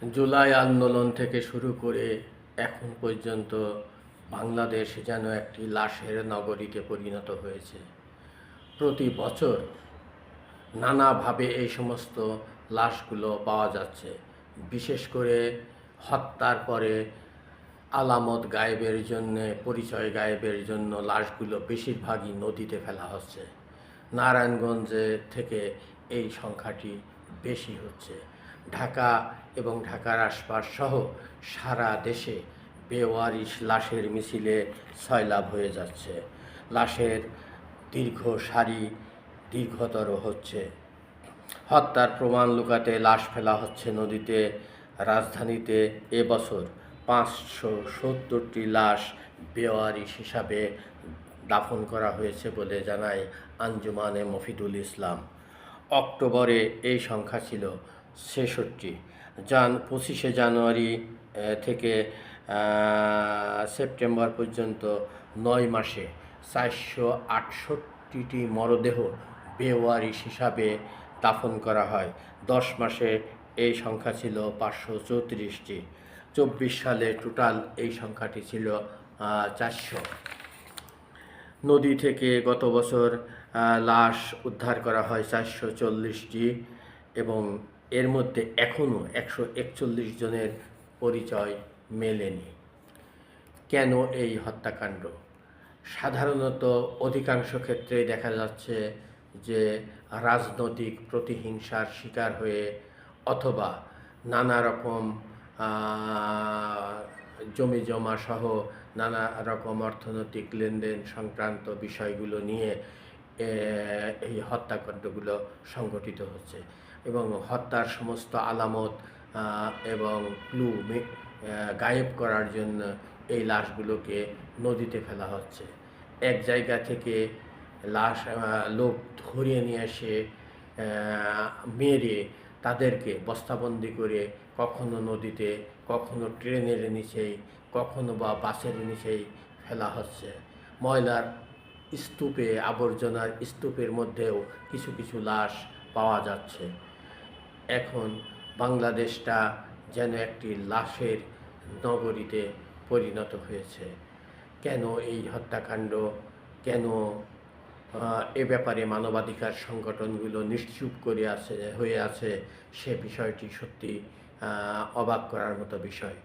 জুলাই আন্দোলন থেকে শুরু করে এখন পর্যন্ত বাংলাদেশ যেন একটি লাশের নগরীতে পরিণত হয়েছে। প্রতি বছর নানাভাবে এই সমস্ত লাশগুলো পাওয়া যাচ্ছে। বিশেষ করে হত্যার পরে আলামত গায়েবের জন্য, পরিচয় গায়েবের জন্য লাশগুলো বেশিরভাগই নদীতে ফেলা হচ্ছে। নারায়ণগঞ্জে থেকে এই সংখ্যাটি বেশি হচ্ছে। ঢাকা এবং ঢাকার আশপাশ সহ সারা দেশে বেওয়ারিশ লাশের মিছিলে সয়লাব হয়ে যাচ্ছে। লাশের দীর্ঘ সারি দীর্ঘতর হচ্ছে। হত্যার প্রমাণ লুকাতে লাশ ফেলা হচ্ছে নদীতে। রাজধানীতে এবছর 570টি লাশ বেওয়ারিশ হিসাবে দাফন করা হয়েছে বলে জানায় আঞ্জুমানে মফিদুল ইসলাম। অক্টোবরে এই সংখ্যা ছিল 66। 25শে জানুয়ারি থেকে সেপ্টেম্বর পর্যন্ত 9 মাসে 468টি মরদেহ বেওয়ারিশ হিসাবে দাফন করা হয়। 10 মাসে এই সংখ্যা ছিল 534টি। 24 সালে টোটাল এই সংখ্যাটি ছিল 400। নদী থেকে গত বছর লাশ উদ্ধার করা হয় 440টি এবং এর মধ্যে এখনও 141 জনের পরিচয় মেলেনি। কেন এই হত্যাকাণ্ড? সাধারণত অধিকাংশ ক্ষেত্রেই দেখা যাচ্ছে যে রাজনৈতিক প্রতিহিংসার শিকার হয়ে অথবা নানা রকম জমি জমা সহ নানা রকম অর্থনৈতিক লেনদেন সংক্রান্ত বিষয়গুলো নিয়ে এই হত্যাকাণ্ডগুলো সংঘটিত হচ্ছে এবং হত্যার সমস্ত আলামত এবং ক্লু গায়েব করার জন্য এই লাশগুলোকে নদীতে ফেলা হচ্ছে। এক জায়গা থেকে লাশ লোক ধরিয়ে নিয়ে এসে মেরে তাদেরকে বস্তাবন্দি করে কখনো নদীতে, কখনো ট্রেনের নিচেই, কখনো বা বাসের নিচেই ফেলা হচ্ছে। ময়লার স্তূপে, আবর্জনার স্তূপের মধ্যেও কিছু কিছু লাশ পাওয়া যাচ্ছে। এখন বাংলাদেশটা যেন একটি লাশের নগরীতে পরিণত হয়েছে। কেন এই হত্যাকাণ্ড? কেন এ ব্যাপারে মানবাধিকার সংগঠনগুলো নিশ্চুপ হয়ে আছে, সে বিষয়টি সত্যি অবাক করার মতো বিষয়।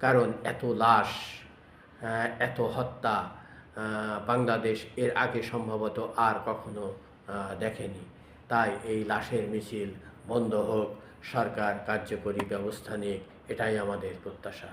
কারণ এত লাশ, এত হত্যা বাংলাদেশ এর আগে সম্ভবত আর কখনো দেখেনি। তাই এই লাশের মিছিল বন্ধ হোক, সরকার কার্যকরী ব্যবস্থা নিক, এটাই আমাদের প্রত্যাশা।